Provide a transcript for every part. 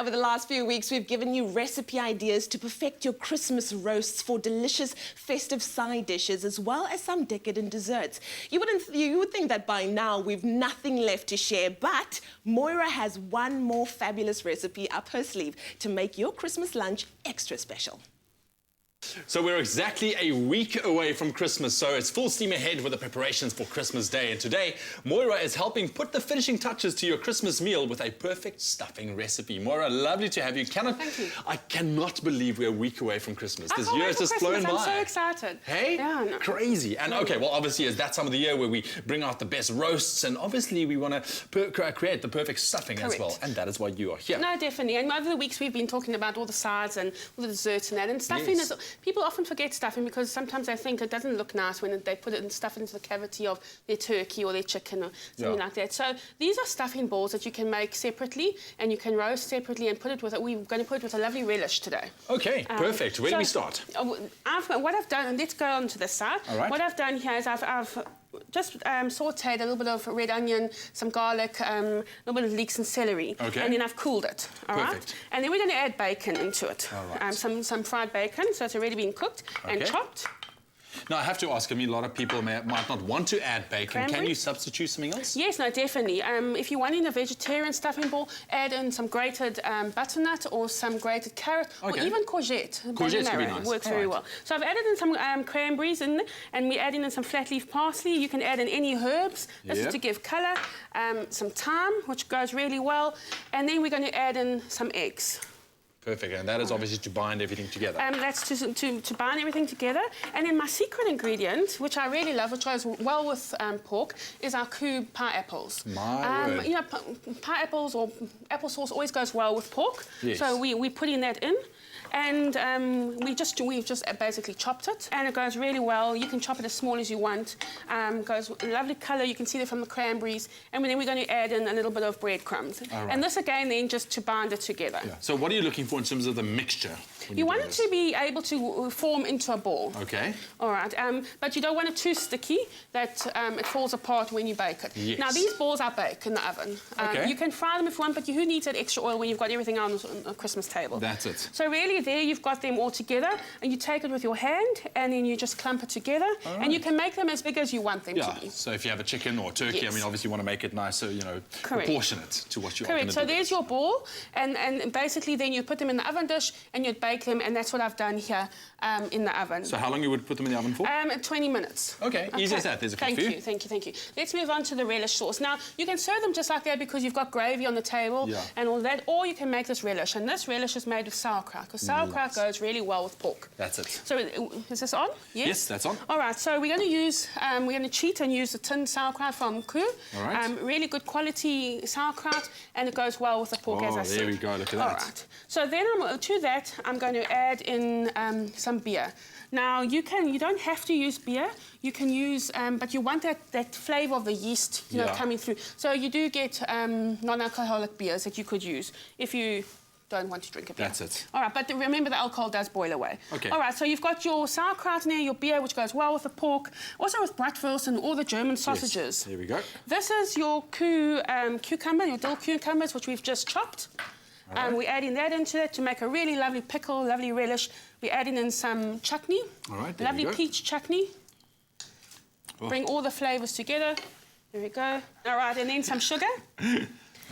Over the last few weeks, we've given you recipe ideas to perfect your Christmas roasts for delicious festive side dishes, as well as some decadent desserts. You would think that by now we've nothing left to share, but Moira has one more fabulous recipe up her sleeve to make your Christmas lunch extra special. So we're exactly a week away from Christmas, so it's full steam ahead with the preparations for Christmas Day. And today, Moira is helping put the finishing touches to your Christmas meal with a perfect stuffing recipe. Moira, lovely to have you. Thank you. I cannot believe we're a week away from Christmas. This year has just flown by. I'm so excited. Hey? Yeah, no. Crazy. And okay, well, obviously, it's that time of the year where we bring out the best roasts, and obviously we want to create the perfect stuffing as well. And that is why you are here. No, definitely. And over the weeks, we've been talking about all the sides and all the desserts and that. And stuffing is... People often forget stuffing because sometimes they think it doesn't look nice when they put it and stuff it into the cavity of their turkey or their chicken or something like that. So these are stuffing balls that you can make separately and you can roast separately and put it with... We're going to put it with a lovely relish today. Okay, perfect. Where do we start? What I've done, and let's go on to this side. All right. What I've done here is I've just sautéed a little bit of red onion, some garlic, a little bit of leeks and celery. Okay. And then I've cooled it, all right? And then we're going to add bacon into it. All right. Some fried bacon, so it's already been cooked and chopped. Now, I have to ask, I mean, a lot of people might not want to add bacon. Cranberry? Can you substitute something else? Yes, no, definitely. If you're wanting a vegetarian stuffing ball, add in some grated butternut or some grated carrot or even courgette. Courgette's going to be nice. Works very well. So I've added in some cranberries in, and we're adding in some flat leaf parsley. You can add in any herbs. This is to give colour. Some thyme, which goes really well. And then we're going to add in some eggs. Perfect, and that is obviously to bind everything together. That's to bind everything together. And then my secret ingredient, which I really love, which goes well with pork, is our KOO pie apples. My word. You know, pie apples or applesauce always goes well with pork. Yes. So we're putting that in. And we've just basically chopped it, and it goes really well. You can chop it as small as you want. Goes lovely colour. You can see that from the cranberries. And then we're going to add in a little bit of breadcrumbs. Right. And this again, then just to bind it together. Yeah. So what are you looking for in terms of the mixture? You want it to be able to form into a ball. Okay. All right. But you don't want it too sticky that it falls apart when you bake it. Yes. Now these balls I bake in the oven. You can fry them if you want, but who needs that extra oil when you've got everything on the Christmas table? That's it. So really there you've got them all together, and you take it with your hand and then you just clump it together, and you can make them as big as you want them to be. So if you have a chicken or turkey, I mean, obviously you want to make it nice, so, you know, proportionate to what you're going to do. So there's your ball, and basically then you put them in the oven dish and you'd bake them, and that's what I've done here in the oven. So how long you would put them in the oven for? 20 minutes. Okay, easy as that. There's a couple for you. Thank you. Let's move on to the relish sauce. Now, you can serve them just like that because you've got gravy on the table and all that, or you can make this relish, and this relish is made with sauerkraut, because sauerkraut goes really well with pork. That's it. So is this on? Yes? Yes, that's on. All right, so we're going to use, we're going to cheat and use the tinned sauerkraut from KOO. All right. Really good quality sauerkraut, and it goes well with the pork, as I said. There we go, look at that. All right. So then to that, I'm going to add in some beer. Now, you don't have to use beer. You can use, but you want that flavour of the yeast, you know, coming through. So you do get non-alcoholic beers that you could use if you don't want to drink a beer. That's it. All right, but remember the alcohol does boil away. Okay. All right, so you've got your sauerkraut in there, your beer, which goes well with the pork, also with bratwurst and all the German sausages. Yes. Here we go. This is your KOO cucumber, your dill cucumbers, which we've just chopped. We're adding that into it to make a really lovely pickle, lovely relish. We're adding in some chutney. All right, lovely peach chutney. Bring all the flavours together. There we go. All right, and then some sugar.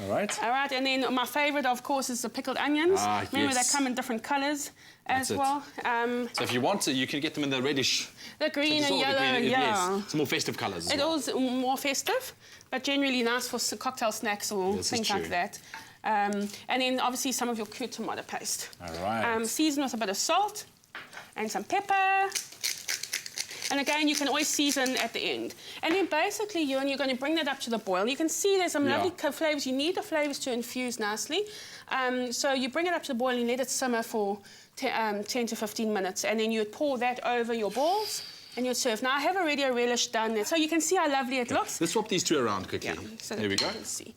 All right. All right, and then my favourite, of course, is the pickled onions. Remember, they come in different colours as well. So if you want to, you can get them in the reddish. The green and yellow, Yes, some more festive colours as well. It is more festive, but generally nice for cocktail snacks or things like that. And then, obviously, some of your KOO tomato paste. All right. Season with a bit of salt and some pepper. And again, you can always season at the end. And then basically, you're going to bring that up to the boil. You can see there's some lovely flavours. You need the flavours to infuse nicely. So you bring it up to the boil and let it simmer for 10 to 15 minutes. And then you'd pour that over your balls and you'd serve. Now, I have already a relish done. So you can see how lovely it looks. Let's swap these two around quickly. So there we go. You can see.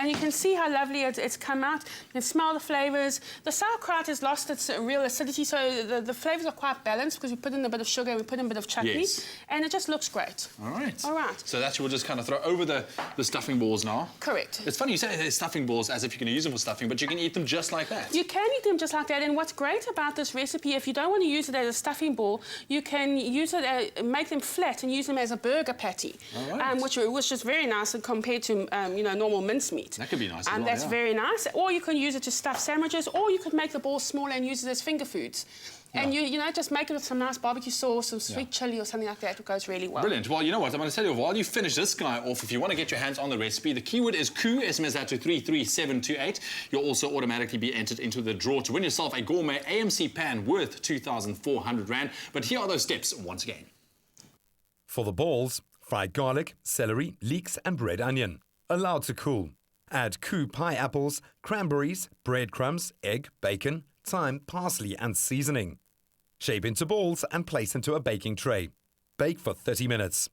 And you can see how lovely it's come out. You can smell the flavours. The sauerkraut has lost its real acidity, so the flavours are quite balanced because we put in a bit of sugar, we put in a bit of chutney, Yes. and it just looks great. All right. All right. So that we'll just kind of throw over the stuffing balls now. Correct. It's funny you say they're stuffing balls as if you're going to use them for stuffing, but you can eat them just like that. You can eat them just like that, and what's great about this recipe, if you don't want to use it as a stuffing ball, you can use it, make them flat and use them as a burger patty, which is very nice compared to normal mincemeat. That could be nice as well, That's yeah. very nice. Or you can use it to stuff sandwiches, or you could make the balls smaller and use it as finger foods. And just make it with some nice barbecue sauce, some sweet chilli or something like that. It goes really well. Brilliant. Well, you know what? I'm going to tell you, while you finish this guy off, if you want to get your hands on the recipe, the keyword is KOO. SMS that to 33728. You'll also automatically be entered into the draw to win yourself a gourmet AMC pan worth 2,400 Rand. But here are those steps once again. For the balls, fry garlic, celery, leeks and red onion. Allowed to cool. Add KOO pie apples, cranberries, breadcrumbs, egg, bacon, thyme, parsley and seasoning. Shape into balls and place into a baking tray. Bake for 30 minutes.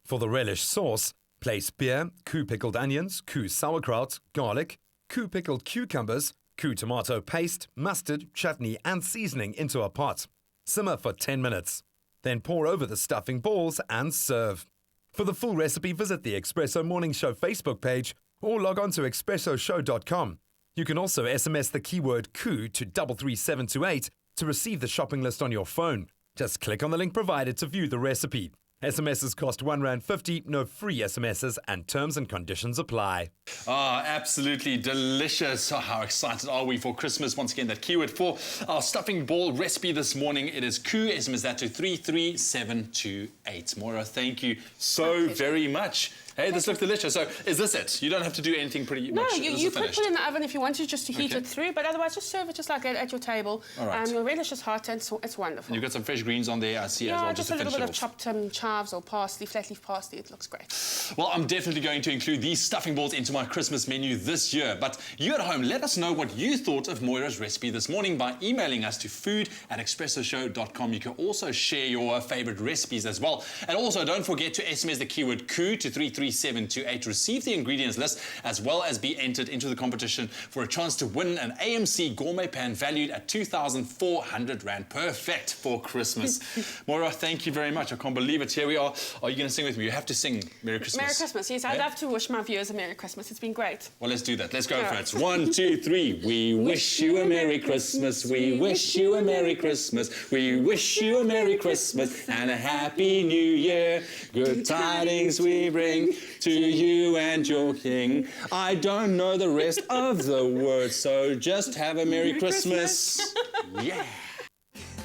For the relish sauce, place beer, KOO pickled onions, KOO sauerkraut, garlic, KOO pickled cucumbers, KOO tomato paste, mustard, chutney and seasoning into a pot. Simmer for 10 minutes. Then pour over the stuffing balls and serve. For the full recipe, visit the Espresso Morning Show Facebook page or log on to expressoshow.com. You can also SMS the keyword KOO to 33728 to receive the shopping list on your phone. Just click on the link provided to view the recipe. SMSs cost R1.50, no free SMSs, and terms and conditions apply. Ah, absolutely delicious. Oh, how excited are we for Christmas? Once again, that keyword for our stuffing ball recipe this morning, it is KOO. SMS that to 33728. Moira, thank you so very much. Hey, this looks delicious. So, is this it? You don't have to do anything pretty much. No, you could put it in the oven if you wanted just to heat Okay. it through, but otherwise just serve it just like that at your table. All right. Your relish is hot and it's wonderful. And you've got some fresh greens on there, I see, as well, just to a little finish bit it of off. chopped chives or parsley, flat leaf parsley. It looks great. Well, I'm definitely going to include these stuffing balls into my Christmas menu this year. But you at home, let us know what you thought of Moira's recipe this morning by emailing us to food@expressoshow.com. You can also share your favourite recipes as well. And also, don't forget to SMS the keyword KOO to 33728 to receive the ingredients list, as well as be entered into the competition for a chance to win an AMC gourmet pan valued at 2,400 Rand. Perfect for Christmas. Moira, thank you very much. I can't believe it. Here we are. Are you going to sing with me? You have to sing Merry Christmas. Merry Christmas. Yes, I'd love to wish my viewers a Merry Christmas. It's been great. Well, let's do that. Let's go for right. it. 1, 2, 3. We wish you a Merry Christmas. We wish you a Merry Christmas. We wish you a Merry Christmas and a Happy New Year. Good tidings we bring to you and your king. I don't know the rest of the words, so just have a Merry Christmas. Yeah.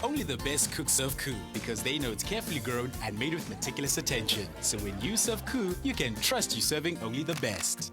Only the best cooks serve KOO because they know it's carefully grown and made with meticulous attention. So when you serve KOO, you can trust you're serving only the best.